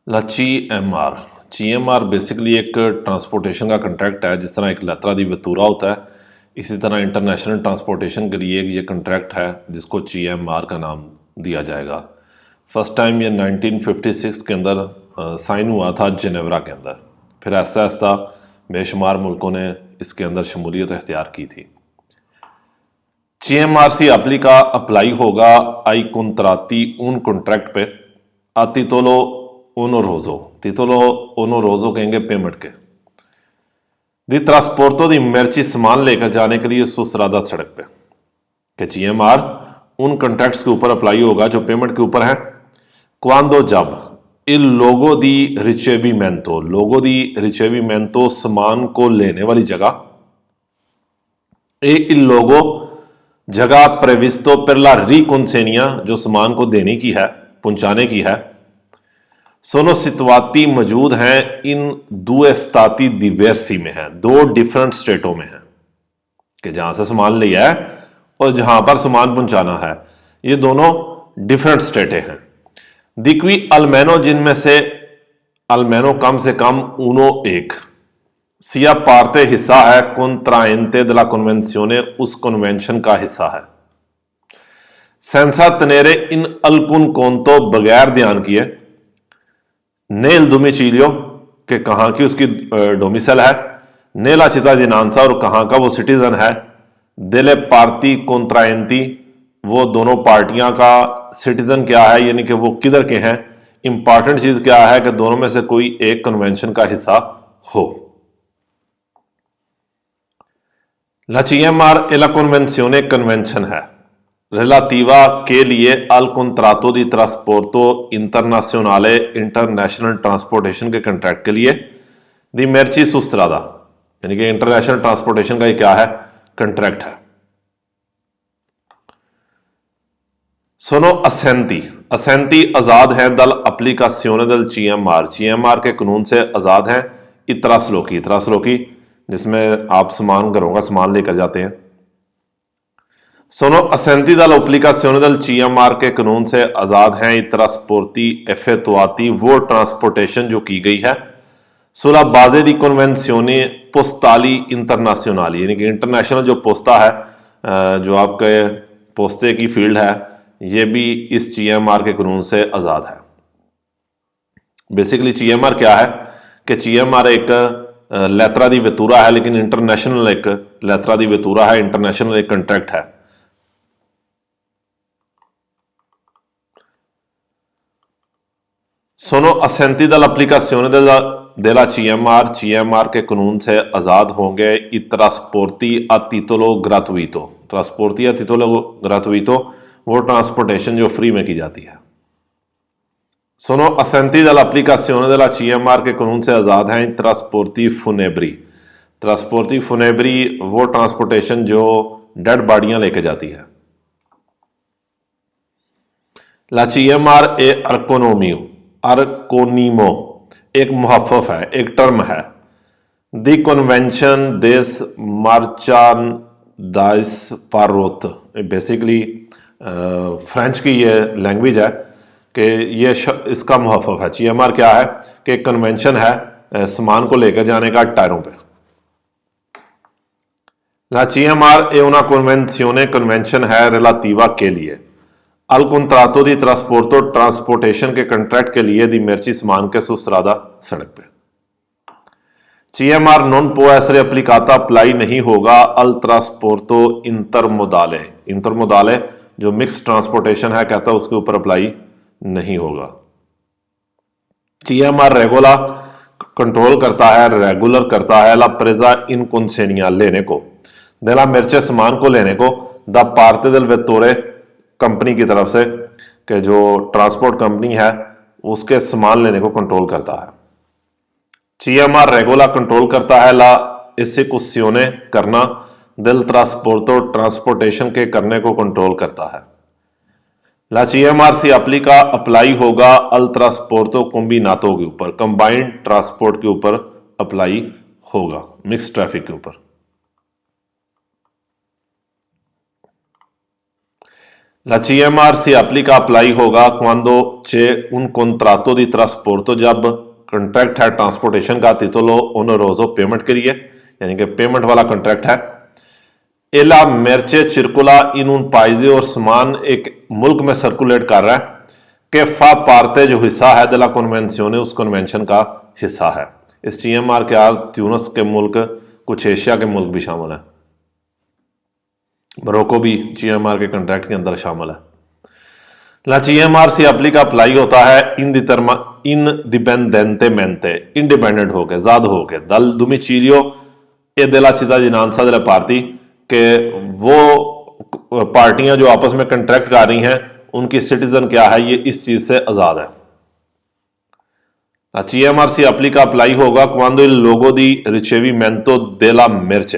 GMR basically एक transportation का contract है। जिस तरह एक यात्रा दी वतूरा होता है, इसी तरह इंटरनेशनल ट्रांसपोर्टेशन के लिए ये कंट्रैक्ट है जिसको GMR का नाम दिया जाएगा। फर्स्ट टाइम ये 1956 के अंदर साइन हुआ था जिनेवरा के अंदर। फिर ऐसा ऐसा बेशुमार मुल्कों ने इसके अंदर शमूलियत इख्तियार की थी। GMRC का अप्लाई होगा आई contratti un कॉन्ट्रैक्ट पे a titolo onoroso। titolo onoroso कहेंगे पेमेंट के दी ट्रांसपोर्टो दी मर्ची सामान लेकर जाने के लिए सुसरादा सड़क पे कि GMR उन कॉन्ट्रैक्ट्स के ऊपर अप्लाई होगा जो पेमेंट के ऊपर है। क्वांदो जब il लोगो दी रिचेविमेंटो सामान को लेने वाली जगह il लोगो जगह प्रेविस्तो per la riconsegnia जो सामान को देने की है, पहुंचाने की है। सोनो सितवाती मौजूद हैं इन दो स्ताती दिवेर्सी में है, दो डिफरेंट स्टेटों में है कि जहां से सामान लिया है और जहां पर सामान पहुंचाना है, ये दोनों डिफरेंट स्टेटें हैं। दिक्वी अल्मेनो जिनमें से अल्मेनो कम से कम उनो एक सिया पार्ते हिस्सा है कॉन्ट्राएंटे दे ला कन्वेंसियोने उस कन्वेंशन का हिस्सा है। सेंसा तनेरे इन अल्कुन कोंतो बगैर ध्यान किए नेल डोमिचिलियो के कहां की उसकी डोमिसाइल है, नेला चिता दिनांसा और कहां का वो सिटीजन है, देले पार्टी कॉन्ट्राएंटी वो दोनों पार्टियां का सिटीजन क्या है, यानी कि वो किधर के हैं। इंपॉर्टेंट चीज क्या है कि दोनों में से कोई एक कन्वेंशन का हिस्सा हो। La GMR e la convenzione convention है relativa के लिए al contratto di trasporto internazionale international transportation के कंट्रैक्ट के लिए दी merci su strada यानी कि इंटरनेशनल ट्रांसपोर्टेशन का ये क्या है, कंट्रैक्ट है। सोनो असेंती आजाद है दल अप्लीकासियोने दल GMR के कानून से आजाद है। इतरासलोकी जिसमें आप सामान घरों का सामान लेकर जाते हैं। सोनो असेंती दल अप्लीकासियोने दल GMR के कानून से आजाद हैं इतरास्पोर्ती एफेतुआती वो ट्रांसपोर्टेशन जो की गई है सुला बाजे दी कन्वेंसियोने पोस्ताली इंटरनेशनली यानी कि इंटरनेशनल जो पोस्ता है, जो आपके पोस्ते की फील्ड है, ये भी इस GMR के कानून से आजाद है। बेसिकली GMR क्या है कि GMR एक लेत्रा दी वेतूरा है, लेकिन इंटरनेशनल एक लेत्रा दी वेतूरा है, इंटरनेशनल एक कंट्रैक्ट है। सोनो असेंती दल अप्लीकासियोने देला GMR के कानून से आजाद होंगे ई ट्रांसपोर्टी आ título gratuito। ट्रांसपोर्टी आ título gratuito वो ट्रांसपोर्टेशन जो फ्री में की जाती है। सोनो असेंती दल अप्लीकासियोने दला GMR के कानून से आजाद हैं ट्रांसपोर्टी फुनेब्री वो ट्रांसपोर्टेशन जो डेड बॉडियां लेके जाती है। ला GMR ए अर्कोनीमो एक मुहफ़्फ़फ़ है, एक टर्म है। दी कन्वेंशन देस मार्चांडाइज पारोत बेसिकली फ्रेंच की ये लैंग्वेज है कि ये इसका मुहफ़्फ़फ़ है। GMR क्या है कि एक कन्वेंशन है सामान को लेकर जाने का टायरों पे। ला GMR ए una convenzione कन्वेंशन है relativa के लिए al contratto di trasporto transportation के कंट्रैक्ट के लिए दी merci सामान के सुसरादा सड़क पे। GMR नॉन पुएसरे अप्लीकाता अप्लाई नहीं होगा अल ट्रांसपोर्टो इंटरमोडाले जो मिक्स ट्रांसपोर्टेशन है, कहता है उसके ऊपर अप्लाई नहीं होगा। GMR रेगुला कंट्रोल करता है, रेगुलर करता है ला प्रेजा इन कंसेनिया लेने को, देला मिर्चे सामान को लेने को द पार्ते दल वेतोरे कंपनी की तरफ से कि जो ट्रांसपोर्ट कंपनी है उसके सामान लेने को कंट्रोल करता है। GMR रेगुला कंट्रोल करता है ला एसेकुसियोने करना दिल ट्रांसपोर्टो ट्रांसपोर्टेशन के करने को कंट्रोल करता है। ला GMR से अप्लाई होगा अल ट्रांसपोर्टो कॉम्बिनातो के ऊपर, कंबाइंड ट्रांसपोर्ट के ऊपर अप्लाई होगा, मिक्स ट्रैफिक के ऊपर। La CMR si applica apply होगा quando c'è un contratto di trasporto, जब कॉन्ट्रैक्ट है ट्रांसपोर्टेशन का titolo oneroso पेमेंट के लिए, यानी कि पेमेंट वाला कॉन्ट्रैक्ट है। एला मेर्चे चिरकुला इन उन पाइजे, और सामान एक मुल्क में सर्कुलेट कर रहा है कि फा पार्टे जो हिस्सा है दला कन्वेंसियोने, उस कन्वेंशन का हिस्सा है। इस CMR के आल ट्यूनस के मुल्क, कुछ एशिया के मुल्क भी शामिल है, मोरक्को भी CMR के कॉन्ट्रैक्ट के अंदर शामिल है। ला CMR si applica अप्लाई होता है indipendentemente, इंडिपेंडेंट होके, जाद होके, दल दुमिचिलियो ए della cittadinanza delle parti, के वो पार्टियां जो आपस में कॉन्ट्रैक्ट कर रही हैं उनकी सिटीजन क्या है, ये इस चीज से आजाद है। CMR si applica अप्लाई होगा quando il luogo di ricevimento della merce,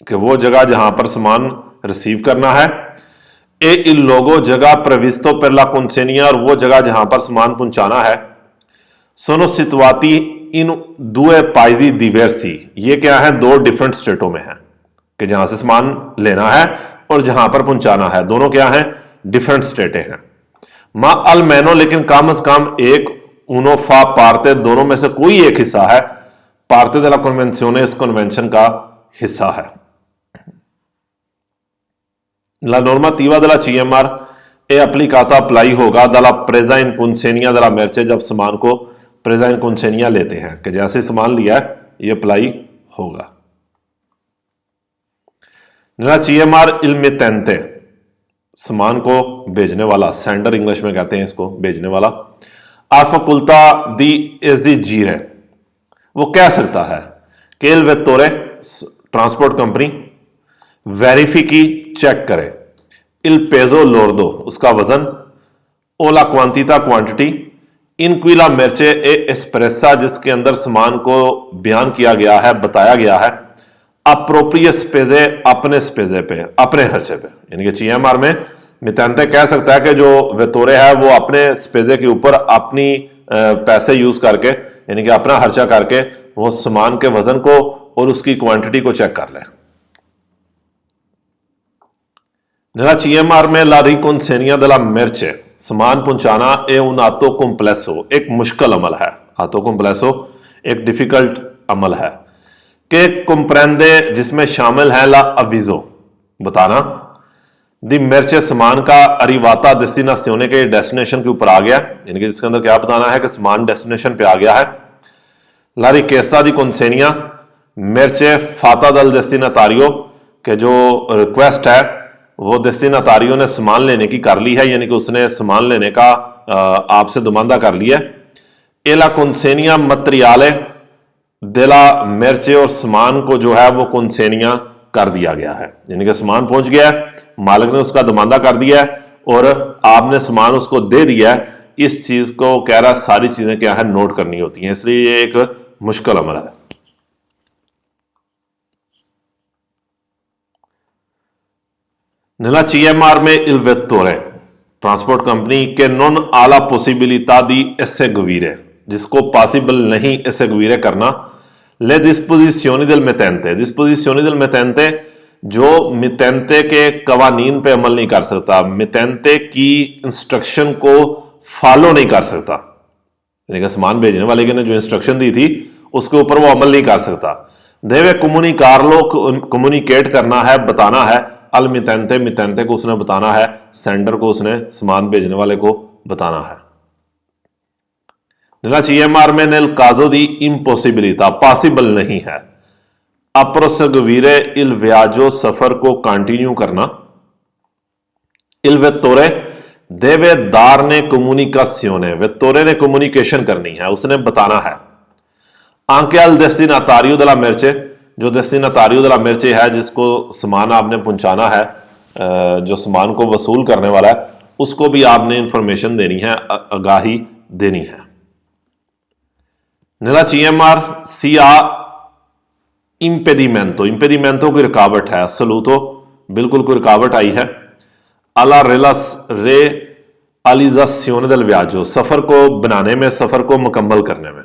कि वो जगह जहां पर सामान रिसीव करना है, ए il luogo जगह previsto per la consegna, और वो जगह जहां पर सामान पहुंचाना है, sono situati in due paesi diversi, ये क्या है, दो डिफरेंट स्टेटों में है, कि जहां से सामान लेना है और जहां पर पहुंचाना है, दोनों क्या है, डिफरेंट स्टेटें हैं। मा अलमेनो, लेकिन कम से कम एक, उनो फा पार्टे, दोनों में से कोई एक हिस्सा है, पार्टे della convenzione, इस कन्वेंशन का हिस्सा है। La normativa della CMR è applicata, apply होगा dalla presa in consegna della merce, जब सामान को प्रेजा इन consegna लेते हैं, कि जैसे सामान लिया है ये अप्लाई होगा। Nella CMR il mittente, सामान को भेजने वाला, सेंडर इंग्लिश में कहते हैं इसको, भेजने वाला, ha facoltà di esigere, वो कह सकता है कि il vettore, ट्रांसपोर्ट कंपनी, वेरिफिकी, चेक करे, il peso lordo, उसका वजन, o la quantità, quantity, in cui la merce è espressa, जिसके अंदर सामान को बयान किया गया है, बताया गया है, अप्रोप्रिय स्पेजे, अपने स्पेजे पे, अपने खर्चे पे, यानी कि CMR में मितेंते कह सकता है कि जो वेतोरे है वो अपने स्पेजे के ऊपर अपनी पैसे यूज करके, यानी कि अपना खर्चा करके वो सामान के वजन को और उसकी क्वांटिटी को चेक कर ले। Nella CMR में ला रिकॉन्सेनिया della merce, सामान पहुंचाना ए un atto complesso, एक मुश्किल अमल है, atto complesso एक डिफिकल्ट अमल है, के comprende, जिसमें शामिल है ला अविजो, बताना, दी मेर्चे, सामान का, अरिवाता डेस्टिनेशन, के डेस्टिनेशन के ऊपर आ गया, यानी कि जिसके अंदर क्या बताना है कि सामान डेस्टिनेशन पे आ गया है। ला रिकेसा दी कॉन्सेनिया मेर्चे फाता दल डेस्टिनेटारियो, के जो रिक्वेस्ट है वो डेस्टिनेटारियो ने सामान लेने की कर ली है, यानी कि उसने सामान लेने का आपसे दुमानदा कर लिया। एला कॉन्सेनिया मटेरियाले देला मेर्चे, और सामान को जो है वो कॉन्सेनिया कर दिया गया है, यानी कि सामान पहुंच गया है, मालिक ने उसका दमांदा कर दिया है और आपने सामान उसको दे दिया है। इस चीज को कह रहा है, सारी चीजें क्या है, नोट करनी होती हैं, इसलिए ये एक मुश्किल अमल है। Nella CMR में il vettore, ट्रांसपोर्ट कंपनी, के नॉन आला पॉसिबिलिटा दी eseguire, जिसको पॉसिबल नहीं eseguire करना, ले disposizioni del mittente, disposizioni del mittente, जो मितेंते के कवानीन पे अमल नहीं कर सकता, मितेंते की इंस्ट्रक्शन को फॉलो नहीं कर सकता, यानी कि सामान भेजने वाले ने जो इंस्ट्रक्शन दी थी उसके ऊपर वो अमल नहीं कर सकता। देवे कम्युनिकारलो, कम्युनिकेट करना है, बताना है, अल मितेंते, मितेंते को उसने बताना है, सेंडर को उसने सामान भेजने वाले को बताना है। nella CMR में nel caso di impossibilità, possible नहीं है, a proseguire il viaggio, सफर को कंटिन्यू करना, il vettore deve darne comunicazione, vettore ने कम्युनिकेशन करनी है, उसने बताना है, anche al destinatario della merce, जो destinatario della merce है, जिसको सामान आपने पहुंचाना है, जो सामान को वसूल करने वाला है, उसको भी आपने इंफॉर्मेशन देनी है, आगाही देनी है। nella CMR si ha impedimento, impedimento कोई रुकावट है, assoluto बिल्कुल कोई रुकावट आई है, alla realizzazione del viaggio, सफर को बनाने में, सफर को मुकम्मल करने में,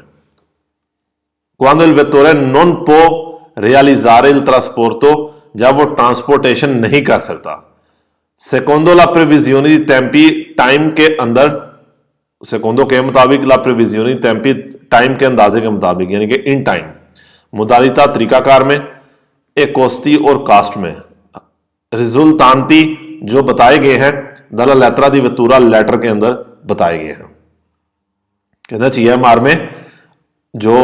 quando il vettore non può realizzare il trasporto, जब वो ट्रांसपोर्टेशन नहीं कर सकता, सेकोंडो ला प्रिविजियोनी दी टेम्पी टाइम के अंदर, सेकोंडो के मुताबिक, ला प्रिविजियोनी टेम्पी टाइम के अंदाजे के मुताबिक, यानी कि इन टाइम, मुदालिता तरीकाकार में, ए कोस्ती और कास्ट में, रिजुल्तांती जो बताए गए हैं दला लेत्रा दी वेतूरा लेटर के अंदर बताए गए हैं। कहना चाहिए मार में जो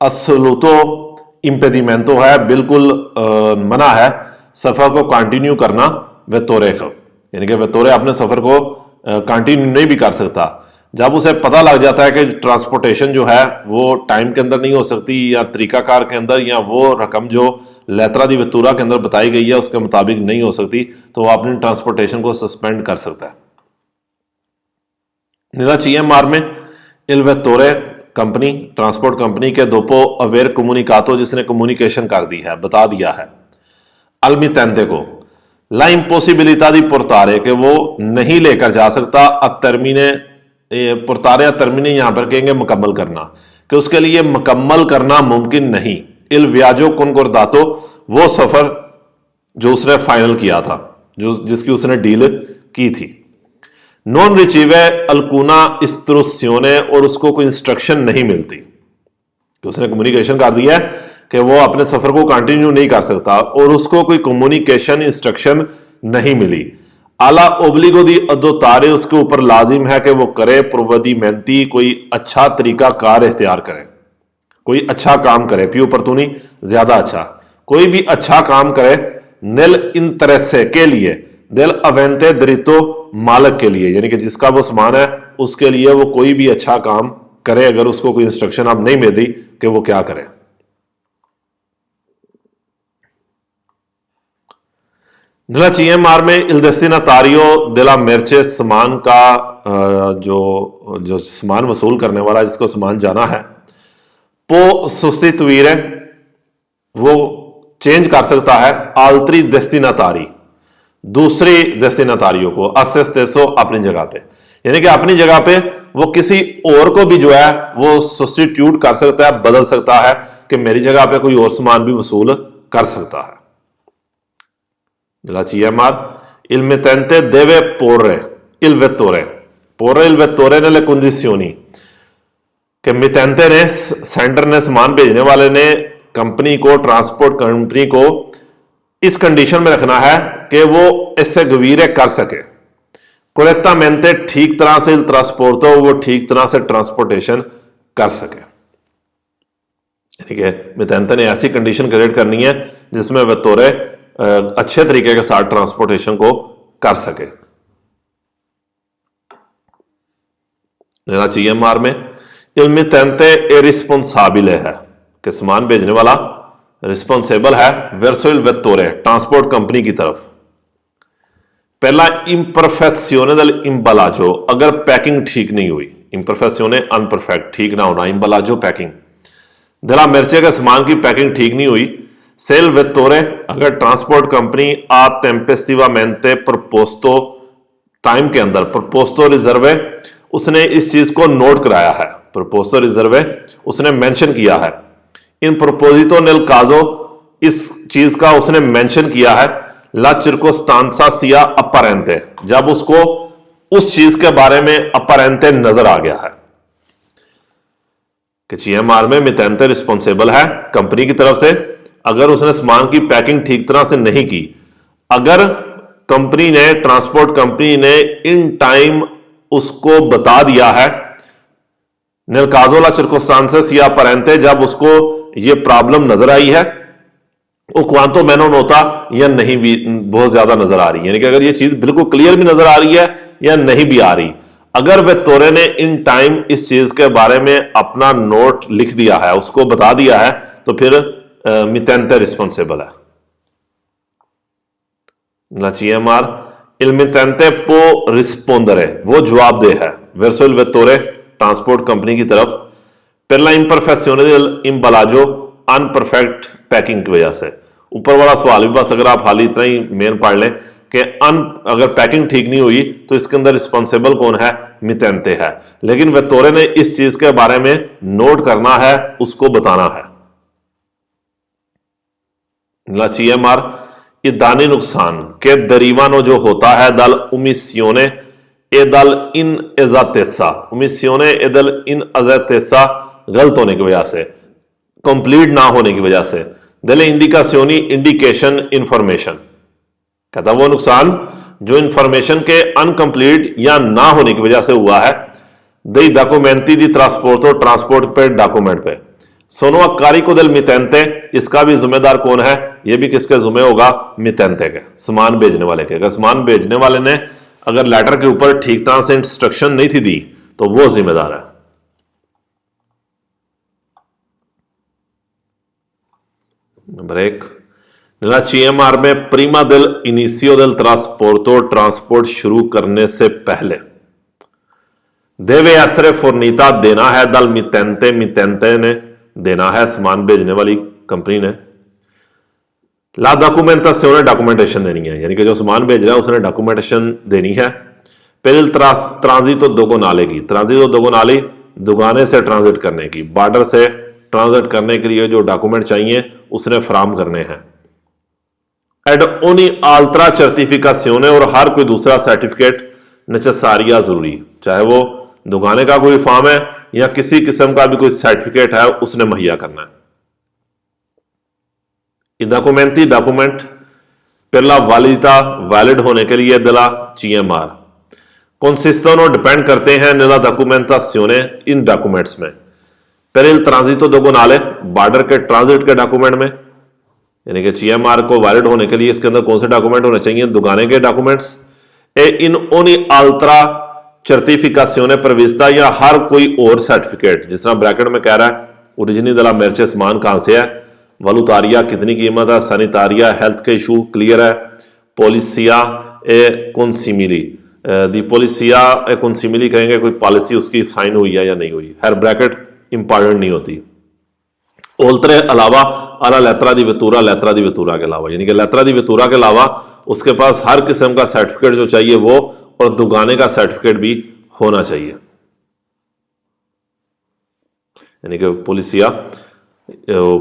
असलूतो इम्पेडिमेंटो है, बिल्कुल मना है सफर को कंटिन्यू करना वेतोरे को, यानी कि वेतोरे अपने सफर को कंटिन्यू नहीं भी कर सकता। जब उसे पता लग जाता है कि ट्रांसपोर्टेशन जो है वो टाइम के अंदर नहीं हो सकती, या तरीकाकार के अंदर, या वो रकम जो लेत्रा दी वेतूरा के अंदर बताई गई है उसके मुताबिक नहीं हो सकती, तो वह अपनी ट्रांसपोर्टेशन को सस्पेंड कर सकता है। नीला चाहिए मार में इल वेतोरे कंपनी, ट्रांसपोर्ट कंपनी के दोपो अवेर कम्युनिकातो, जिसने कम्युनिकेशन कर दी है, बता दिया है अलमितेंते को, ला इम्पॉसिबिलिटा दी पुरतारे, के वो नहीं लेकर जा सकता, अतर्मीने पुरतारे या तर्मीने यहां पर कहेंगे मुकम्मल करना, कि उसके लिए मुकम्मल करना मुमकिन नहीं, इल व्याजो कुनकुरदातो, वो सफर जो उसने फाइनल किया था, जो जिसकी उसने डील की थी, नॉन रिचीवे अल्कुना इस्त्रुस्योने, और उसको कोई इंस्ट्रक्शन नहीं मिलती, कि उसने कम्युनिकेशन कर दिया है कि वो अपने सफर को कंटिन्यू नहीं कर सकता और उसको कोई कम्युनिकेशन इंस्ट्रक्शन नहीं मिली। आला ओब्लिगो दी अदोतारे, उसके ऊपर लाजिम है कि वो करे प्रोवदी मेहनती, कोई अच्छा तरीका कार इख्तियार करे, कोई अच्छा काम करे, पियो परतूनी ज्यादा अच्छा, कोई भी अच्छा काम करे, नेल इंतरेसे के लिए, दिल अवेंते दरितो मालक के लिए, यानी कि जिसका वो सामान है उसके लिए वो कोई भी अच्छा काम करे, अगर उसको कोई इंस्ट्रक्शन अब नहीं मिल रही कि वो क्या करे। चाहिए मार में इल डेस्टिनातारियो दिला मेर्चे, सामान का जो सामान वसूल करने वाला, जिसको सामान जाना है, पो सुस्तितुवीर है, वो चेंज कर सकता है आल्तरी डेस्टिनातारी, दूसरी डेस्टिनातारियों को, असेस्टेसो अपनी जगह पे, यानी कि अपनी जगह पे वो किसी और को भी जो है वो सब्स्टिट्यूट कर सकता है, बदल सकता है, कि मेरी जगह पे कोई और सामान भी वसूल कर सकता है। il mittente deve porre il vettore, porre il vettore nelle condizioni, कि मितेंते ने, सेंडर ने, सामान भेजने वाले ने कंपनी को, ट्रांसपोर्ट कंपनी को इस कंडीशन में रखना है कि वो इससे गवीरे कर सके, correttamente, ठीक तरह से il trasporto, वो ठीक तरह से ट्रांसपोर्टेशन कर सके, यानी कि मितेंते ने ऐसी कंडीशन क्रिएट करनी है जिसमें वेतोरे अच्छे तरीके के साथ ट्रांसपोर्टेशन को कर सके। लेना चाहिए मार में इल्मितेंते ए रिस्पॉन्साबिले है, कि सामान भेजने वाला रिस्पॉन्सिबल है वर्सो इल वेतोरे, ट्रांसपोर्ट कंपनी की तरफ। पहला इम्परफेक्शियोने दल इम्बलाजो, अगर पैकिंग ठीक नहीं हुई, इम्परफेक्शियोने अनपरफेक्ट, ठीक ना होना, इम्बलाजो पैकिंग, दला मिर्चे के सामान की पैकिंग ठीक नहीं हुई, सेल वेतोरे, अगर ट्रांसपोर्ट कंपनी आ टेम्पेस्टिवामेंटे प्रपोस्तो, टाइम के अंदर, प्रपोस्तो रिजर्वे, उसने इस चीज को नोट कराया है, प्रपोस्तो रिजर्वे उसने मेंशन किया है, इन प्रपोजितो नेल काजो, इस चीज का उसने मेंशन किया है, ला चिर्कोस्तांसा सिया अपरेंते, जब उसको उस चीज के बारे में अपरेंते नजर आ गया है, कि जीएमआर में मितेंते रिस्पॉन्सिबल है कंपनी की तरफ से, अगर उसने सामान की पैकिंग ठीक तरह से नहीं की, अगर कंपनी ने, ट्रांसपोर्ट कंपनी ने इन टाइम उसको बता दिया है, निलकाजोला चिर्कोस्तांसेस या परेंते, जब उसको यह प्रॉब्लम नजर आई है, वो क्वांतो मेनोन होता या नहीं भी बहुत ज्यादा नजर आ रही है, यानी कि अगर ये चीज बिल्कुल क्लियर भी नजर आ रही है या नहीं भी आ रही, अगर वेतोरे ने इन टाइम इस चीज के बारे में अपना नोट लिख दिया है, उसको बता दिया है, तो फिर मितेंते रिस्पॉन्सिबल है। CMR il mittente può rispondere, वो जवाबदेह है verso il vettore, transport company की तरफ, per la imperfezione del imbalaggio, unperfect packing की वजह से। ऊपर वाला सवाल भी बस अगर आप हाल इतना ही मेन पढ़ लें कि अगर पैकिंग ठीक नहीं हुई तो इसके अंदर रिस्पॉन्सिबल कौन है, मितेंते है, लेकिन वेतोरे ने इस चीज के बारे में नोट करना है, उसको बताना है। CMR इदानी नुकसान के derivano जो होता है dal omissione e dal inesattezza, omissione e dal inesattezza गलत होने की वजह से, कंप्लीट ना होने की वजह से, delle indicazioni इंडिकेशन इंफॉर्मेशन, कहता वो नुकसान जो इंफॉर्मेशन के अनकंप्लीट या ना होने की वजह से हुआ है, dei documenti di trasporto, transport पे, डॉक्यूमेंट पे। सोनो अक्कारिको del मितेंते, इसका भी जिम्मेदार कौन है? ये भी किसके जिम्मे होगा? मितेंते के, सामान भेजने वाले के। अगर सामान भेजने वाले ने अगर लेटर के ऊपर ठीक तरह से इंस्ट्रक्शन नहीं थी दी तो वो जिम्मेदार है। नंबर 1, nella CMR में प्रीमा del initio del trasporto, transport शुरू करने से पहले देवे essere fornita, देना है dal मितेंते, मितेंते ने देना है, सामान भेजने वाली कंपनी ने। ला डॉक्यूमेंटाzione, डॉक्यूमेंटेशन देनी है, यानी कि जो सामान भेज रहा है उसने डॉक्यूमेंटेशन देनी है। पहले ट्रांजिटो दोगोनाले की, ट्रांजिटो दोगोनाली दुगाने से ट्रांजिट करने की, बॉर्डर से ट्रांजिट करने के लिए जो डॉक्यूमेंट चाहिए उसने फ्राहम करने हैं। एड ओनी आल्ट्रा सर्टिफिकेशन, और हर कोई दूसरा सर्टिफिकेट नेसेसारिया जरूरी, चाहे वो दुकाने का कोई फॉर्म है या किसी किस्म का भी कोई सर्टिफिकेट है उसने मुहैया करना है। डॉक्यूमेंटी, डॉक्यूमेंट पहला वालिदा, वैलिड होने के लिए दला CMR कंसिस्टनो, डिपेंड करते हैं नला डॉक्यूमेंटाzione, इन डॉक्यूमेंट्स में। पहले ट्रांजिटो दोगोनाले, बॉर्डर के ट्रांजिट के डॉक्यूमेंट में, यानी कि CMR को वैलिड होने के लिए इसके अंदर कौन से डॉक्यूमेंट होने चाहिए? दुगाने के डॉक्यूमेंट्स। ए इन ओनी अल्ट्रा सर्टिफिकेशन प्रविष्टा, या हर कोई और सर्टिफिकेट, जिस तरह ब्रैकेट में कह रहा है ओरिजिनली दला मेर्चे, सामान कहां से है, वलुतारिया कितनी कीमत है, सैनिटारिया हेल्थ के इशू क्लियर है, पोलिसिया ए कंसिमिली, दी पोलिसिया ए कंसिमिली कहेंगे कोई पॉलिसी उसकी साइन हुई है या नहीं हुई, हर ब्रैकेट इंपॉर्टेंट नहीं होती। ओल्तरे अलावा अला लेत्रा दी वेतूरा, लेत्रा दी वेतूरा के अलावा, यानी कि लेत्रा दी वेतूरा के अलावा उसके पास हर किस्म का सर्टिफिकेट जो चाहिए वो, और दुगाने का सर्टिफिकेट भी होना चाहिए। यानी कि पुलिसिया,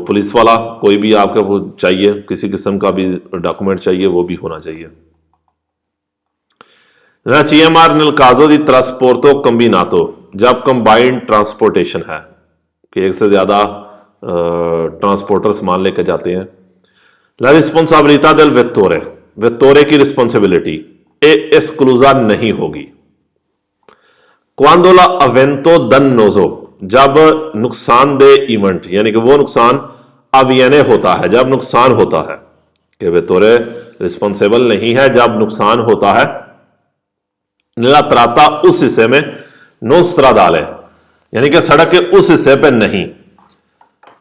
पुलिस वाला कोई भी आपको चाहिए, किसी किस्म का भी डॉक्यूमेंट चाहिए वो भी होना चाहिए। CMR nel caso di trasporto combinato, जब कंबाइंड ट्रांसपोर्टेशन है कि एक से ज्यादा ट्रांसपोर्टर सामान लेकर जाते हैं। La responsabilità del vettore, वेttore की रिस्पॉन्सिबिलिटी ए एस्क्लूजा नहीं होगी। Quando la avvento dannoso, जब नुकसानदेह इवेंट, यानी कि वो नुकसान अवियने होता है, जब नुकसान होता है, कि वेतोरे रिस्पॉन्सिबल नहीं है जब नुकसान होता है। नीला त्राता, उस हिस्से में, नो स्त्रादाले, यानी कि सड़क के उस हिस्से पे नहीं।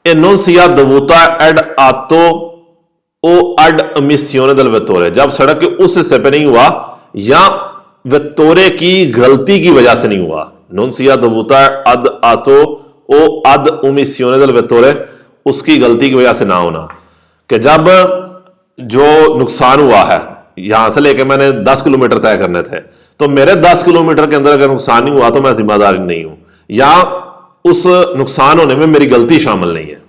ए नोन सिया दबूता एड आतो ओ अड अमिसियोने दल वेतोरे, जब सड़क के उस हिस्से पे नहीं हुआ या वेतोरे की गलती की वजह से नहीं हुआ। नोन सिया दबूता अद आतो ओ अद उमिसियोने दल वेतोरे, उसकी गलती की वजह से ना होना, कि जब जो नुकसान हुआ है, यहां से लेके मैंने 10 किलोमीटर तय करने थे, तो मेरे 10 किलोमीटर के अंदर अगर नुकसान नहीं हुआ तो मैं जिम्मेदार नहीं हूं, या उस नुकसान होने में मेरी गलती शामिल नहीं है।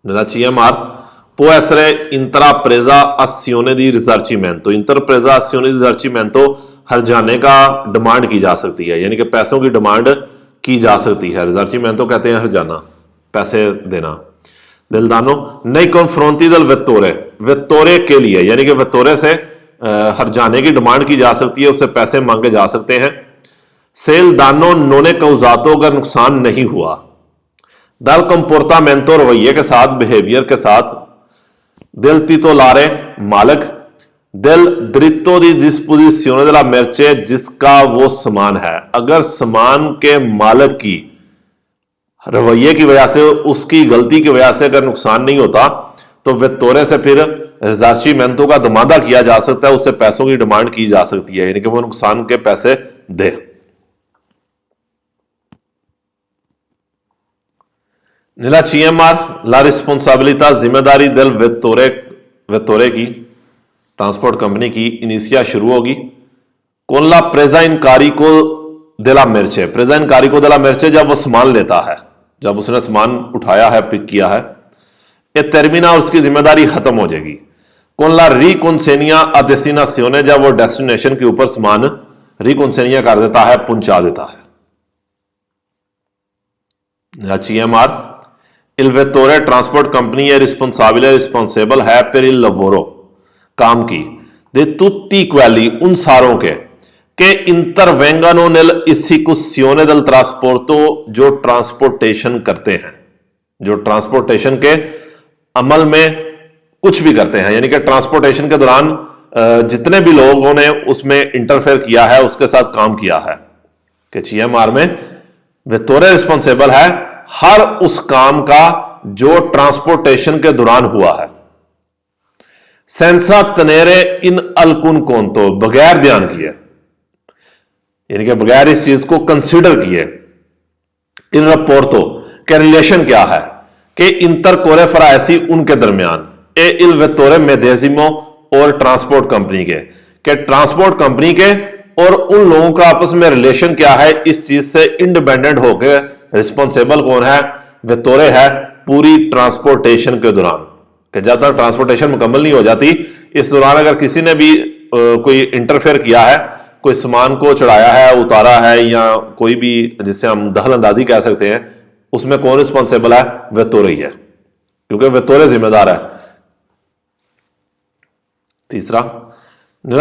Nella CMR può essere intrapresa azione di risarcimento, intrapresa azione di risarcimento, हर्जाने का डिमांड की जा सकती है, यानी कि पैसों की डिमांड की जा सकती है। रिजर्चिमेंटो कहते हैं हर्जाना, पैसे देना। दिलदानो नई कॉन्फ्रोंटी दल वेत्तोरे, वेत्तोरे के लिए, यानी कि वेत्तोरे से हर्जाने की डिमांड की जा सकती है, उससे पैसे मांगे जा सकते हैं। सेल दानो नोने कौजातो, अगर नुकसान नहीं हुआ। दल कंपोर्टामेंटो, रवैये के साथ, बिहेवियर के साथ। दिल तीतोलारे, मालिक। दिल द्रितो दी डिस्पोजिशियोने दella merce, जिसका वो सामान है। अगर सामान के मालिक की रवैये की वजह से, उसकी गलती की वजह से अगर नुकसान नहीं होता तो वेत्तोरे से फिर रिजर्चिमेंटो का दमादा किया जा सकता है, उससे पैसों की डिमांड की जा सकती है, यानी कि वो नुकसान के पैसे दे। नीला CMR ला रिस्पॉन्सिबिलिटा, जिम्मेदारी दिल वेत्तोरे, वेत्तोरे की, ट्रांसपोर्ट कंपनी की इनिशिया शुरू होगी। कौन ला प्रेजा इनकारी को दिला मिर्चे, प्रेजा इनकारी को दिला मिर्चे, जब वो सामान लेता है, जब उसने सामान उठाया है, पिक किया है। e termina, उसकी जिम्मेदारी खत्म हो जाएगी। con la riconsegna a destinazione, जब वो डेस्टिनेशन के ऊपर सामान रिकॉन्सेनिया कर देता है, पहुंचा देता है। CMR, il vettore trasport company è responsabile है per il lavoro, काम की, de tutti quelli, उन सारों के intervengono nell'esecuzione del trasporto, जो ट्रांसपोर्टेशन करते हैं, जो ट्रांसपोर्टेशन के अमल में कुछ भी करते हैं, यानी कि ट्रांसपोर्टेशन के दौरान जितने भी लोगों ने उसमें इंटरफेयर किया है, उसके साथ काम किया है, कि CMR में वेतोरे रिस्पॉन्सिबल है हर उस काम का जो ट्रांसपोर्टेशन के दौरान हुआ है। सेंसा तनेरे इन अलकुन कोंतो, बगैर ध्यान किए, यानी कि बगैर इस चीज को कंसिडर किए, इन रपोर्टो के रिलेशन क्या है कि इंटर कोरे फरायसी उनके दरमियान, ए इल वेतोरे मेदेजिमो और ट्रांसपोर्ट कंपनी के ट्रांसपोर्ट कंपनी के और उन लोगों का आपस में रिलेशन क्या है, इस चीज से इंडिपेंडेंट होकर रिस्पॉन्सिबल कौन है, वेतोरे है पूरी ट्रांसपोर्टेशन के दौरान, कि जब तक ट्रांसपोर्टेशन मुकम्मल नहीं हो जाती, इस दौरान अगर किसी ने भी कोई इंटरफेयर किया है, कोई सामान को चढ़ाया है, उतारा है, या कोई भी जिसे हम दखल अंदाजी कह सकते हैं, उसमें कौन रिस्पॉन्सिबल है, वेतोरे ही है, क्योंकि वेतोरे जिम्मेदार है। तीसरा,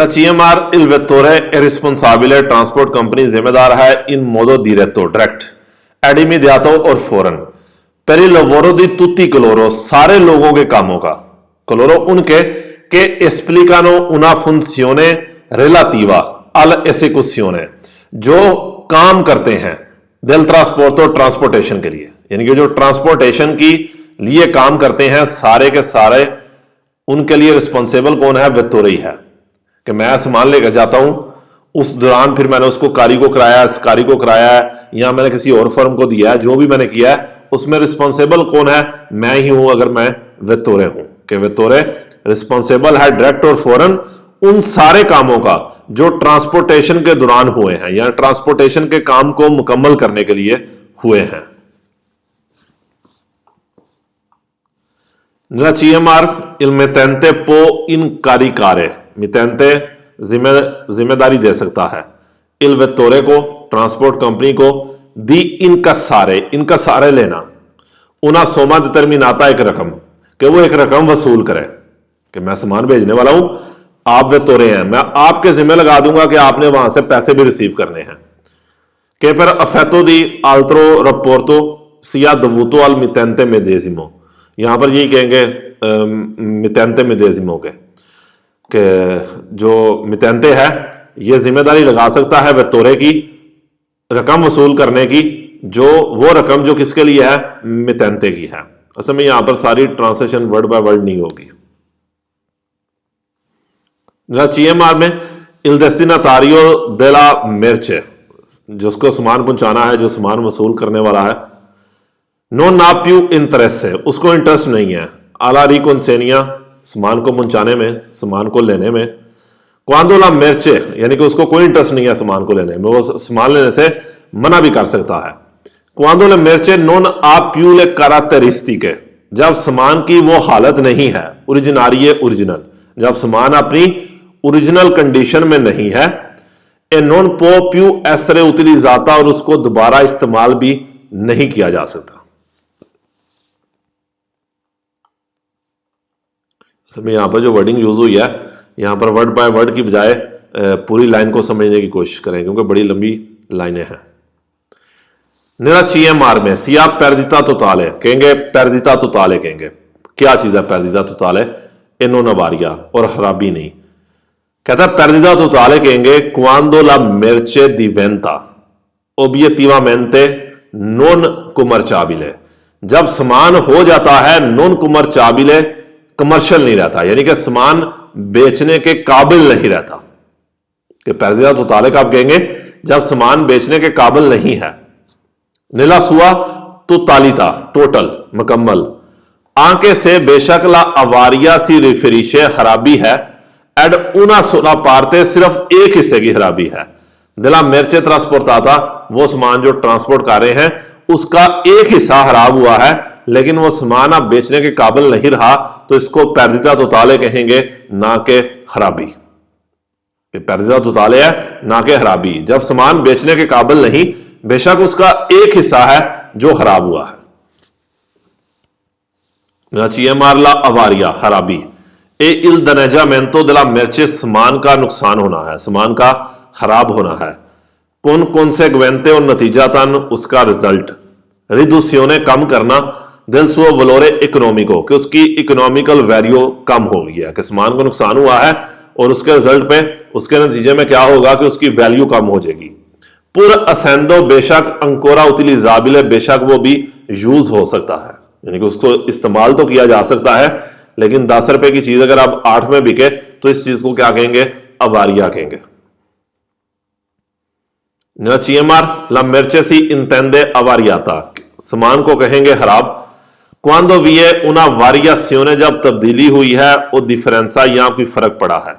CMR il vettore è responsabile, transport company जिम्मेदार है इन मोदो diretto, डायरेक्ट, एड इमीडिato और फौरन, per il lavoro di tutti coloro, सारे लोगों के कामों का, coloro उनके, che esplicano una funzione relativa all'esecuzione, जो काम करते हैं del trasporto, ट्रांसपोर्टेशन के लिए, यानी कि जो ट्रांसपोर्टेशन की लिए काम करते हैं, सारे के सारे उनके लिए रिस्पॉन्सिबल कौन है, वेतोरे ही है। कि मैं सामान लेकर जाता हूं, उस दौरान फिर मैंने उसको कारी को कराया, इस कारी को कराया है, या मैंने किसी और फर्म को दिया है, जो भी मैंने किया है उसमें रिस्पॉन्सिबल कौन है, मैं ही हूं, अगर मैं वेतोरे हूं। कि वेतोरे रिस्पॉन्सिबल है डायरेक्ट और फौरन उन सारे कामों का जो ट्रांसपोर्टेशन के दौरान हुए हैं, या ट्रांसपोर्टेशन के काम को मुकम्मल करने के लिए हुए हैं। CMR il mittente può incaricare, मितेंते जिम्मेदारी दे सकता है, इल वेतोरे को, ट्रांसपोर्ट कंपनी को, दी इनकसारे लेना, उना सोमा डिटर्मिनाता, एक रकम, कि वो एक रकम वसूल करे, कि मैं सामान भेजने वाला हूं, आप वेतोरे हैं, मैं आपके जिम्मे लगा दूंगा कि आपने वहां से पैसे भी रिसीव करने हैं। कि पर अफेतो दी आल्ट्रो रपोर्टो सिया दबूतो अल मितेंते मेदेजिमो, यहां पर यही कहेंगे मितेंते मेदेजिमो के, कि जो मितेंते है ये जिम्मेदारी लगा सकता है वेतोरे की रकम वसूल करने की, जो वो रकम जो किसके लिए है, मितेंते की है। असल में यहां पर सारी ट्रांसलेशन वर्ड बाय वर्ड नहीं होगी। CMR में इल डेस्टिनेटारियो देला मेर्चे, जिसको सामान पहुंचाना है, जो सामान वसूल करने वाला है, नो ना प्यू इंटरेस्ट है, उसको इंटरेस्ट नहीं है, आला रिकॉन्सेनिया, सामान को पहुंचाने में, सामान को लेने में, क्वांडो ला मेर्चे, यानी कि उसको कोई इंटरेस्ट नहीं है सामान को लेने में, वो सामान लेने से मना भी कर सकता है। क्वांडो ला मेर्चे नॉन आ प्यू ले कैरेक्टरिस्टिक, जब सामान की वो हालत नहीं है, ओरिजिनारी ओरिजिनल, जब सामान अपनी ओरिजिनल कंडीशन में नहीं है, ए नॉन पो प्यू एसरे उतलिजाता, और उसको दोबारा इस्तेमाल भी नहीं किया जा सकता। यहां पर जो वर्डिंग यूज हुई है, यहां पर वर्ड बाय वर्ड की बजाय पूरी लाइन को समझने की कोशिश करें, क्योंकि बड़ी लंबी लाइनें हैं। निरा CMR में सिया पैरदिता तोताले कहेंगे, पैरदिता तोताले कहेंगे, क्या चीज है पैरदिता तोताले, इनो नवारिया और खराबी नहीं, कहता है पैरदिता तोताले कहेंगे क्वांडो ला मेर्चे दिवेंता ओबियटिवामेंटे नॉन कमर्शियबले, जब सामान हो जाता है नॉन कमर्शियबले, कमर्शियल नहीं रहता, यानी कि सामान बेचने के काबिल नहीं रहता। कि पैरदिता तोताले का आप कहेंगे जब सामान बेचने के काबिल नहीं है। नीला सुआ तो तालिता, टोटल, मुकम्मल, आंके से बेशक ला अवारिया सी रिफरिशे खराबी है, एड उना सोला पारते, सिर्फ एक हिस्से की खराबी है। दिला मेर्चे ट्रांसपोर्ट आता, वो सामान जो ट्रांसपोर्ट कर रहे हैं उसका एक हिस्सा खराब हुआ है, लेकिन वो सामान आप बेचने के काबिल नहीं रहा, तो इसको पैरदिदा तोताले कहेंगे, ना के खराबी। पैरदिदा तोताले है, ना के खराबी। जब सामान बेचने के काबिल नहीं, बेशक उसका एक हिस्सा है जो खराब हुआ है। मारला अवारिया खराबी ए इल दनेजामेंटो दला मिर्चे, सामान का नुकसान होना है, सामान का खराब होना है। कौन कौन से गवेंते और नतीजा तन उसका रिजल्ट। रिदुसियों कम करना, दिल सो वलोरे इकोनॉमिको, कि उसकी इकोनॉमिकल वैल्यू कम हो गई है, कि सामान को नुकसान हुआ है और उसके रिजल्ट पे, उसके नतीजे में क्या होगा कि उसकी वैल्यू कम हो जाएगी। पुर असेंदो, बेशक अंकोरा उतिलिजाबिल, बेशक वो भी यूज हो सकता है, यानी कि उसको इस्तेमाल तो किया जा सकता है, लेकिन 10 रुपए की चीज अगर आप 8 में बिके तो इस चीज को क्या कहेंगे, अवारिया कहेंगे। ला मिर्चे सी इंतेंदे अवारियाता, सामान को कहेंगे खराब। क्वांदो विये उना वारियासियों, जब तब्दीली हुई है, वो डिफरेंसा, यहां कोई फर्क पड़ा है।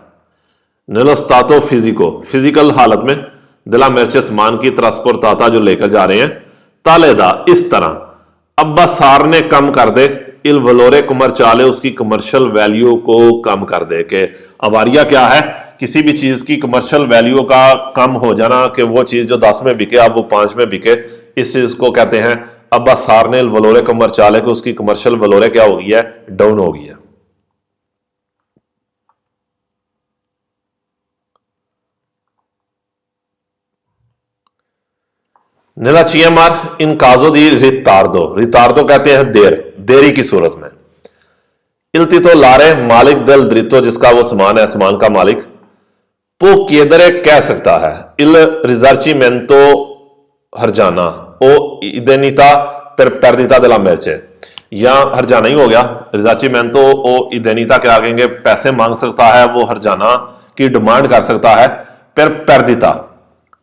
नेलोस्तातो फिजिको, फिजिकल हालत में, दिला मिर्चे सामान की ट्रांसपोर्टाता, जो लेकर जा रहे हैं। तालेदा, इस तरह। अब्बा सार ने कम कर दे, इल वलोरे कमर्चाले, उसकी कमर्शियल वैल्यू को कम कर दे। के अवारिया क्या है, किसी भी चीज की कमर्शियल वैल्यू का कम हो जाना, कि वो चीज जो 10 में बिके अब वो 5 में बिके, इस चीज को कहते हैं अब्बा सार ने वलोरे कमर्चाले, को उसकी कमर्शियल वलोरे क्या हो गई है, डाउन हो गई है। निलाचियमार इन काजो दी रितार्दो, रितार्दो कहते हैं देर, देरी की सूरत में। इल्ती तो लारे मालिक दल द्रितो, जिसका वो सामान है, सामान का मालिक। पो केदरे कह सकता है, इल रिजर्चिमेंतो हरजाना ओ इदेनिता पर पैरदिता दला मेर्चे, या हरजाना ही हो गया। रिजर्चिमेंतो ओ इदेनिता क्या कहेंगे, पैसे मांग सकता है, वो हरजाना की डिमांड कर सकता है। पर पैरदिता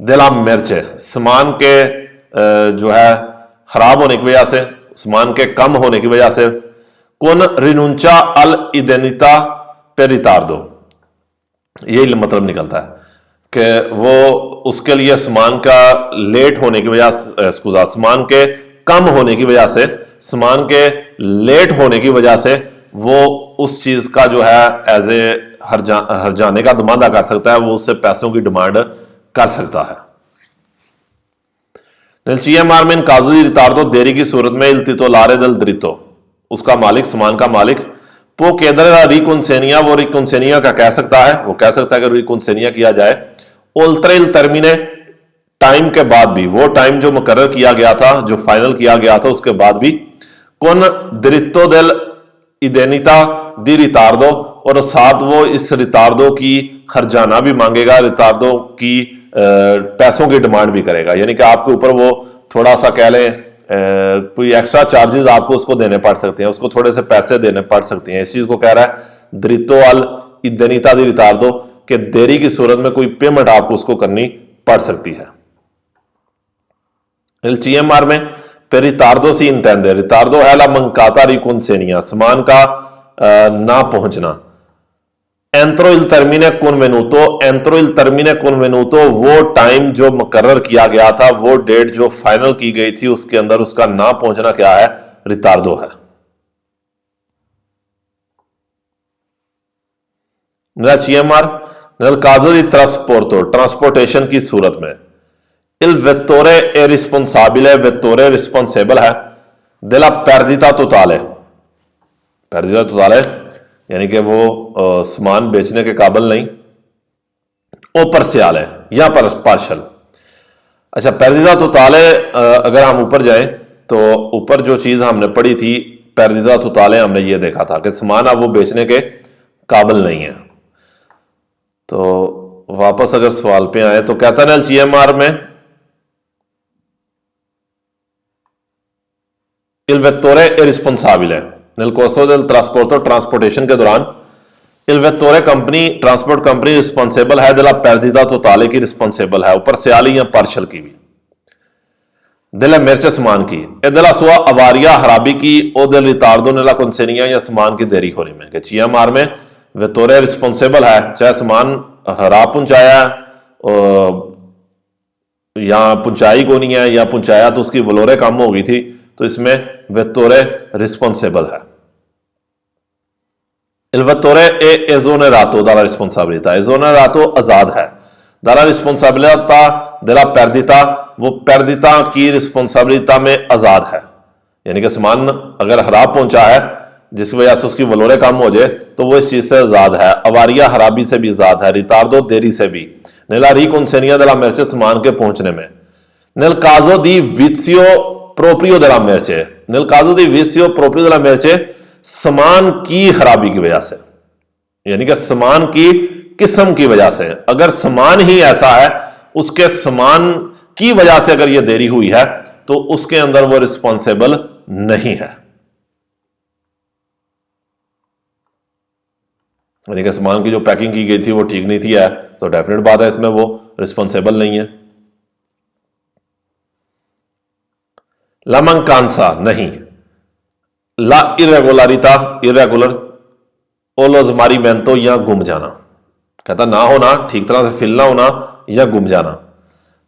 दिला मिर्चे, सामान के जो है खराब होने की वजह से, सामान के कम होने की वजह से। कौन रिनुंचा अल इदेनिता पर रितार्दो, यही मतलब निकलता है कि वो उसके लिए सामान का लेट होने की वजह से, सामान के कम होने की वजह से, सामान के लेट होने की वजह से वो उस चीज का जो है एज ए हर्जाने का दुमांदा कर सकता है, वो उससे पैसों की डिमांड कर सकता है। मारमिन काजुदी रितार्दो, देरी की सूरत में। इल्तितो लारे दल द्रितो, उसका मालिक, सामान का मालिक। पो केदर रिकुनसेनिया, वो रिकुनसेनिया का कह सकता है, वो कह सकता है कि रिकुनसेनिया किया जाए। ओल्त्रेल टर्मिने, टाइम के बाद भी, वो टाइम जो मुकर्रर किया गया था, जो फाइनल किया गया था, उसके बाद भी। कौन द्रितो दल इदेनिता दी रितार्दो, और साथ वो इस रितार्दो की खर्जाना भी मांगेगा, रितार्दो की पैसों की डिमांड भी करेगा, यानी कि आपके ऊपर वो थोड़ा सा कह लें कोई एक्स्ट्रा चार्जेस आपको उसको देने पड़ सकते हैं, उसको थोड़े से पैसे देने पड़ सकते हैं। इस चीज को कह रहा है द्रितो अल इदेनिता दी रितार्दो, कि देरी की सूरत में कोई पेमेंट आपको उसको करनी पड़ सकती है। एलचीएमआर में पे रितार्दो सी इंटेंडे, रितार्दो है ला मंकाता रिकुनसेनिया, सामान का ना पहुंचना। एंत्रो इल टर्मिने कॉन्वेनुतो, एंत्रो इल टर्मिने कॉन्वेनुतो, वो टाइम जो मुकर्रर किया गया था, वो डेट जो फाइनल की गई थी, उसके अंदर उसका ना पहुंचना क्या है, रितार्दो है। नल काजो दी ट्रांसपोर्टो, ट्रांसपोर्टेशन की सूरत में। इल वेत्तोरे ए रिस्पॉन्साबिल, वेत्तोरे रिस्पॉन्सेबल है। दिला पैरदिता तोताले, पैरदिता तोताले यानी कि वो सामान बेचने के काबिल नहीं। ऊपर से आले या पार्शल। अच्छा, पैरदिदा तोताले, अगर हम ऊपर जाएं तो ऊपर जो चीज हमने पढ़ी थी, पैरदिदा तोताले, हमने ये देखा था कि सामान अब वो बेचने के काबिल नहीं है। तो वापस अगर सवाल पे आए तो कहता है एलसीएमआर में इल वेत्तोरे ए रिस्पॉन्साबिल nel corso del trasporto, transportation के दौरान। il vettore company, transport company responsible है della perdita totale की, रिस्पॉन्सिबल है ऊपर से आली या पार्शल की भी। della merce सामान की, e della sua avaria खराबी की, o del ritardo nella consegna या सामान की देरी होने में। कि CMR में वेत्तोरे रिस्पॉन्सिबल है, चाहे सामान खराब पहुंचाया या पहुंचाई को नहीं है, या पहुंचाया तो उसकी वलोरे कम हो गई थी, तो इसमें वेत्तोरे रिस्पॉन्सिबल है। Il vettore è esonerato dalla responsabilità, esonerato आजाद है, dalla responsabilità della perdita, वो perdita की रिस्पॉन्सिबिलिटी में आजाद है, यानी कि सामान अगर खराब पहुंचा है जिसकी वजह से उसकी वलोरे कम हो जाए तो वो इस चीज से आजाद है। अवारिया खराबी से भी आजाद है, रितार्दो देरी से भी, nella riconsegna della merce सामान के पहुंचने में, nel caso di vizio proprio della merce, nel caso di vizio proprio della merce सामान की खराबी की वजह से, यानी कि सामान की किस्म की वजह से, अगर सामान ही ऐसा है उसके सामान की वजह से अगर यह देरी हुई है तो उसके अंदर वो रिस्पॉन्सिबल नहीं है। यानी कि सामान की जो पैकिंग की गई थी वो ठीक नहीं थी है तो डेफिनेट बात है इसमें वो रिस्पॉन्सिबल नहीं है। ला mancanza नहीं, ला इरेगुलरिता इरेगुलर, ओ लो स्मारिमेंटो या गुम जाना, कहता ना होना, ठीक तरह से फिल ना होना या गुम जाना।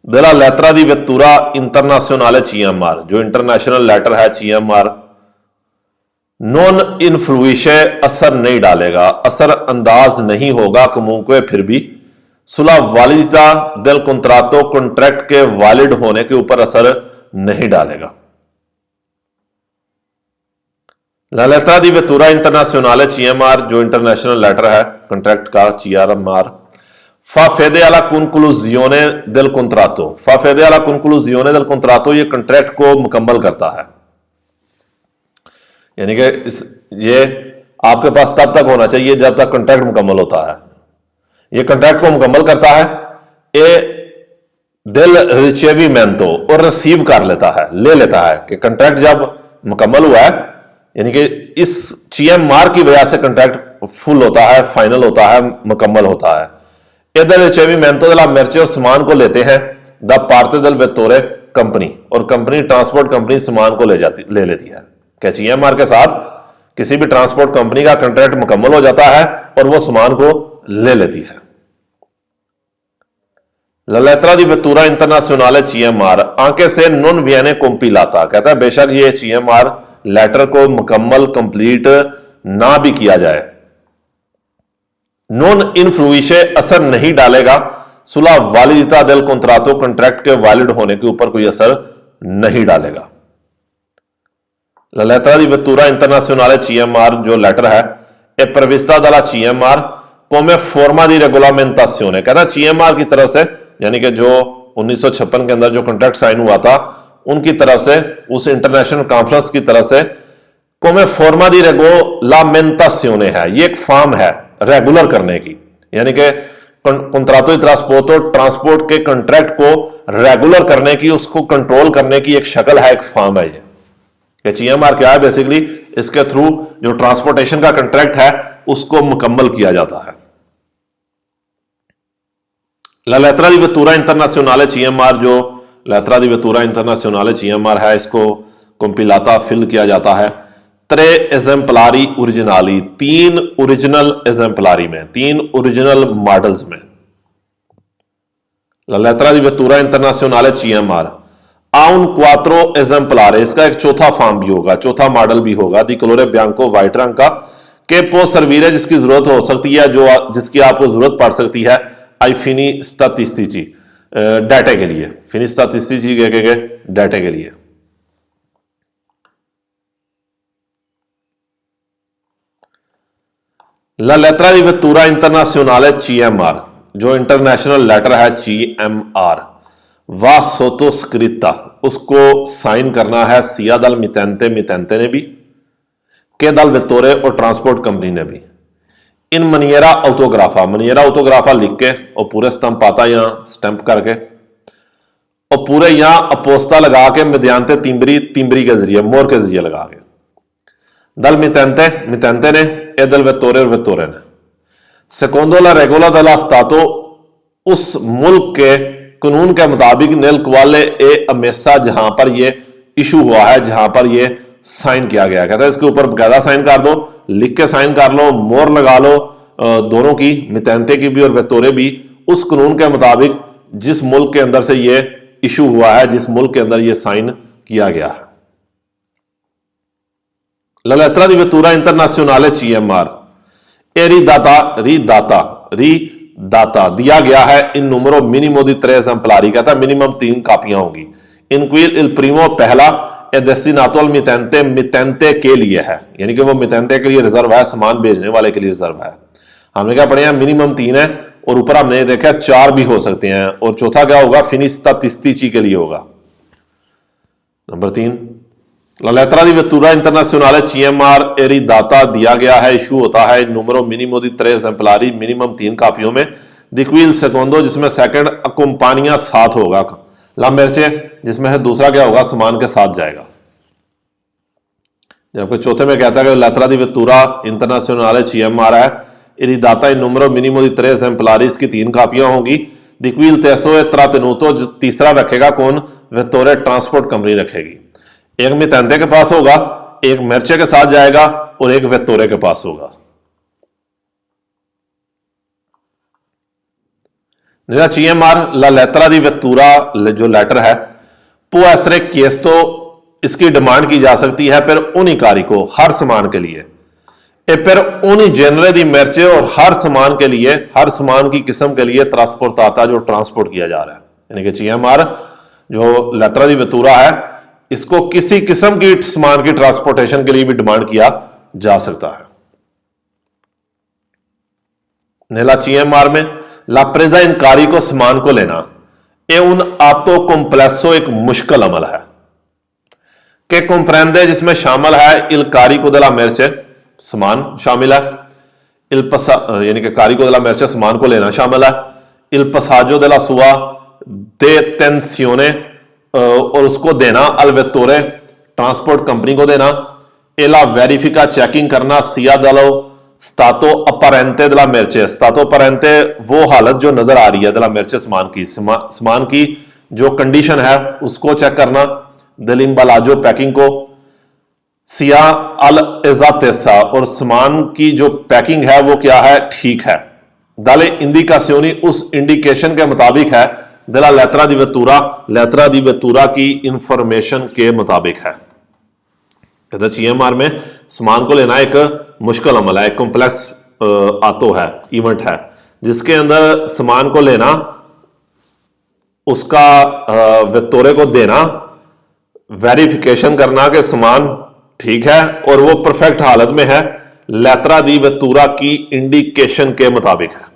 della lettera di vettura internazionale CMR, जो इंटरनेशनल लेटर है CMR, नॉन इन्फ्लुइशे असर नहीं डालेगा, असर अंदाज नहीं होगा comunque फिर भी, सुला वालिदिता del contratto कॉन्ट्रैक्ट के वैलिड होने के ऊपर असर नहीं डालेगा। La lettera di vettura internazionale CMR, जो इंटरनेशनल लेटर है कॉन्ट्रैक्ट का CMR, fa fede alla conclusione del contratto, fa fede alla conclusione del contratto, ये कॉन्ट्रैक्ट को मुकम्मल करता है, यानी कि ये आपके पास तब तक होना चाहिए जब तक कॉन्ट्रैक्ट मुकम्मल होता है। ये कॉन्ट्रैक्ट को मुकम्मल करता है, ए del ricevimento, और रिसीव कर लेता है, ले लेता है कि कॉन्ट्रैक्ट जब मुकम्मल हुआ है, यानी कि इस CMR की वजह से कॉन्ट्रैक्ट फुल होता है, फाइनल होता है, मुकम्मल होता है। ए del ricevimento della merce, और सामान को लेते हैं the parte del vettore company, और कंपनी ट्रांसपोर्ट कंपनी सामान को ले लेती है। क्या CMR के साथ किसी भी ट्रांसपोर्ट कंपनी का कॉन्ट्रैक्ट मुकम्मल हो जाता है और वो सामान को ले लेती है। La lettera di vettura internazionale CMR, anche se non viene compilata, कहता है बेशक ये CMR लेटर को मुकम्मल कंप्लीट ना भी किया जाए, नॉन इन्फ्लुइशे असर नहीं डालेगा, सुला वालिदिता del contratto कॉन्ट्रैक्ट के वैलिड होने के ऊपर कोई असर नहीं डालेगा। La lettera di vettura internazionale CMR, जो लेटर है, è prevista dalla CMR come forma di regolamentazione, कहता CMR की तरफ से, यानी कि जो 1956 के अंदर जो कॉन्ट्रैक्ट साइन हुआ था उनकी तरफ से, उस इंटरनेशनल कॉन्फ्रेंस की तरफ से, come forma di regolamentazione है, ये एक फॉर्म है रेगुलर करने की, यानी कि contratto di trasporto, ट्रांसपोर्ट के कॉन्ट्रैक्ट को रेगुलर करने की, उसको कंट्रोल करने की एक शक्ल है, एक फॉर्म है ये। CMR क्या है बेसिकली, इसके थ्रू जो ट्रांसपोर्टेशन का कॉन्ट्रैक्ट है उसको मुकम्मल किया जाता है। La lettera di vettura internazionale CMR, जो लेत्रा दी वेतुरा इंटरनेशनल CMR है, इसको कंपिलाता फिल किया जाता है त्रे एजेंपलारी ओरिजिनाली, 3 ओरिजिनल एजेंपलारी में, 3 ओरिजिनल मॉडल्स में। La lettera di vettura internazionale CMR ha un 4 esemplare, इसका एक चौथा फॉर्म भी होगा, चौथा मॉडल भी होगा, दी कलोरे बियांको, व्हाइट रंग का, के पो सर्वीरे, जिसकी जरूरत हो सकती है, जो जिसकी आपको जरूरत पड़ सकती है आई फिनी स्टैटिस्टिकी, डाटा के लिए, फिनी स्टैटिस्टिकी के डाटा के लिए। La lettera di vettura internazionale CMR, जो इंटरनेशनल लेटर है CMR, वा सोटोस्क्रिता, उसको साइन करना है सिया दल मितेंते, मितेंते ने भी, के दल वेतोरे और ट्रांसपोर्ट कंपनी ने भी, इन मनियरा ऑटोग्राफा, मनियरा ऑटोग्राफा लिख के और पूरे स्टंप आता यहां स्टैंप करके, और पूरे यहां अपोस्ता लगा के मिद्यांते तिम्बरी, तिम्बरी के जरिए, मोर के जरिए लगा के, दल मितेंते, मितेंते ने, ए दल वेतोरे और वेतोरे ने, सेकोंडो ला रेगोला दला स्टातो, उस मुल्क के कानून के मुताबिक, नेल क्वाले ए अमेसा, जहां पर ये इशू हुआ है, जहां पर ये साइन किया गया, कहता है इसके ऊपर बकायदा साइन कर दो, लिख के साइन कर लो, मोर लगा लो, दोनों की, मितेंते की भी और वेतोरे भी, उस कानून के मुताबिक जिस मुल्क के अंदर से ये इशू हुआ है, जिस मुल्क के अंदर ये साइन किया गया है। La lettera di vettura internazionale CMR e ridata दिया गया है इन numero minimo di 3 esemplari, कहता है मिनिमम 3 कापियां होंगी। इन cui il primo पहला è destinato al मितेंते के लिए है, यानी कि वो मितेंते के लिए रिजर्व है, सामान भेजने वाले के लिए रिजर्व है। हमने क्या पढ़े हैं, मिनिमम 3 है और ऊपर हमने देखा 4 भी हो सकते हैं, और चौथा क्या होगा, फिनिस्तातिस्तिची के लिए होगा। Number 3, La lettera di vettura internazionale CMR e ridata दिया गया है, इशू होता है numero minimo di 3 esemplari, minimum 3 कापियों में। Di qui il secondo जिसमें सेकंड अकोम्पानिया साथ होगा, ला मेर्चे जिसमें है दूसरा क्या होगा, सामान के साथ जाएगा। जबकि चौथे में कहता है कि लेत्रा दी वेतूरा इंटरनेशनल CMR है, इरिदाता इन numero minimo di 3 esemplari, इसकी 3 कापियां होंगी। Di qui il terzo è trattenuto, जो तीसरा रखेगा कौन, वेतोरे ट्रांसपोर्ट कंपनी रखेगी। एक मितेंते के पास होगा, एक मेर्चे के साथ जाएगा और एक वेतोरे के पास होगा। CMR ला लेत्रा दी वेतूरा जो लेटर है, पो एसरे केस तो इसकी डिमांड की जा सकती है फिर उन्हीं कारी को हर सामान के लिए, फिर उन्हीं जेनरे दी मेर्चे और हर सामान के लिए, हर सामान की किस्म के लिए ट्रांसपोर्ट आता जो ट्रांसपोर्ट किया जा रहा है। यानी कि CMR जो लेत्रा दी वेतूरा है, इसको किसी किस्म की सामान की ट्रांसपोर्टेशन के लिए भी डिमांड किया जा सकता है। नेला CMR में ला प्रेजा इनकारी को सामान को लेना ए उन आतो कॉम्प्लेक्सो एक मुश्किल अमल है के कंप्रेंदे जिसमें शामिल है इल कारी को दला मेर्चे सामान शामिल है, इल पसा यानी कि कारी को दला मेर्चे सामान को लेना शामिल है, इल पसाजो दला सुआ दे टेंसियोने और उसको देना, अल वेतोरे ट्रांसपोर्ट कंपनी को देना, एला वेरिफिका चेकिंग करना, सिया दलो स्तातो अपरेंते दला मेर्चे, स्तातो अपरेंते वो हालत जो नजर आ रही है दला मेर्चे सामान की जो कंडीशन है उसको चेक करना, दलिम्बालाजो पैकिंग को, सिया अल एजातेसा और सामान की जो पैकिंग है वो क्या है, ठीक है। दाले इंडिकासियोनी उस इंडिकेशन के मुताबिक है, दला लेत्रा दी वेतूरा की इंफॉर्मेशन के मुताबिक है। कहते CMR में सामान को लेना एक मुश्किल अमल है, एक कॉम्प्लेक्स आतो है, इवेंट है, जिसके अंदर सामान को लेना, उसका वेतोरे को देना, वेरिफिकेशन करना कि सामान ठीक है और वो परफेक्ट हालत में है, लेत्रा दी वेतूरा की इंडिकेशन के मुताबिक है।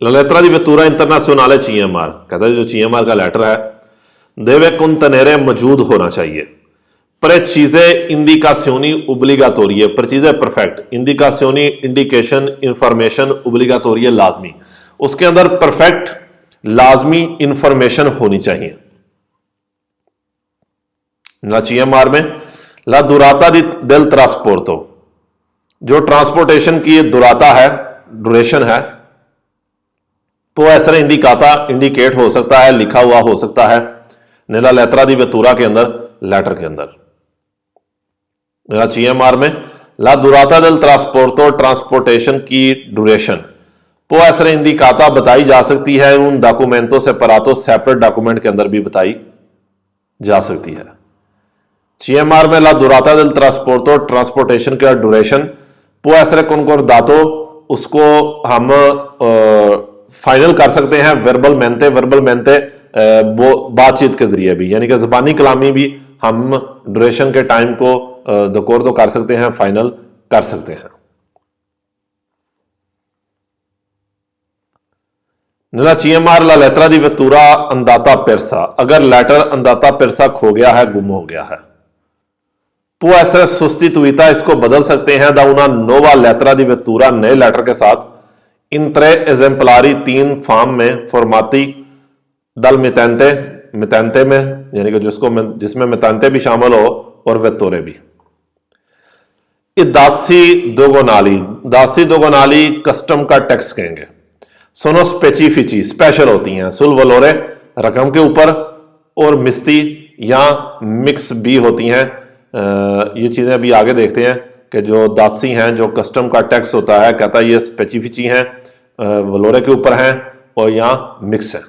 लेत्रा दी वेतूरा इंटरनेशनल CMR कहता है जो CMR का लेटर है, देवे कंटेनरे मौजूद होना चाहिए, प्रेचीजे इंडिकासियोनी ओब्लिगाटोरी, प्रेचीजे परफेक्ट, इंडिकासियोनी इंडिकेशन इंफॉर्मेशन ओब्लिगाटोरी लाजमी, उसके अंदर परफेक्ट लाजमी इंफॉर्मेशन होनी चाहिए। ना CMR में ला दुराता दिल ट्रांसपोर्टो, जो ट्रांसपोर्टेशन की दुराता है, ड्यूरेशन है, तो ऐसा इंडिकाता इंडिकेट हो सकता है, लिखा हुआ हो सकता है नेला लेत्रा दी वेतूरा के अंदर, लेटर के अंदर। नेला CMR में ला दुराता दिल ट्रांसपोर्टो ट्रांसपोर्टेशन की ड्यूरेशन पो ऐसा इंडिकाता बताई जा सकती है उन डॉक्यूमेंटों से परातो सेपरेट डॉक्यूमेंट के अंदर भी बताई जा सकती है। CMR में ला दुराता दिल ट्रांसपोर्टो ट्रांसपोर्टेशन का ड्यूरेशन पो ऐसा कौन दातो उसको हम फाइनल कर सकते हैं वर्बल मेंते बातचीत के जरिए भी, यानी कि ज़बानी कलामी भी हम ड्यूरेशन के टाइम को दकोर तो कर सकते हैं, फाइनल कर सकते हैं। नला CMR ला लेत्रा दी वेतूरा अंदाता पेरसा, अगर लेटर अंदाता पेरसा खो गया है, गुम हो गया है, पो ऐसे सुस्तितुइता इसको बदल सकते हैं दा उना नोवा लेत्रा दी वेतूरा नए लेटर के साथ इन 3 एजेंपलारी 3 फॉर्म में फॉर्माती दल मितेंते में, यानी कि जिसमें मितेंते भी शामिल हो और वेतोरे भी। दासी दोगोनाली कस्टम का टैक्स कहेंगे, सोनो स्पेसिफिची स्पेशल होती हैं, सुल वलोरे रकम के ऊपर और मिस्ती या मिक्स भी होती हैं। ये चीजें अभी आगे देखते हैं कि जो दासी हैं, जो कस्टम का टैक्स होता है, कहता है ये स्पेसिफिची हैं, वलोरे के ऊपर हैं और यहाँ मिक्स है।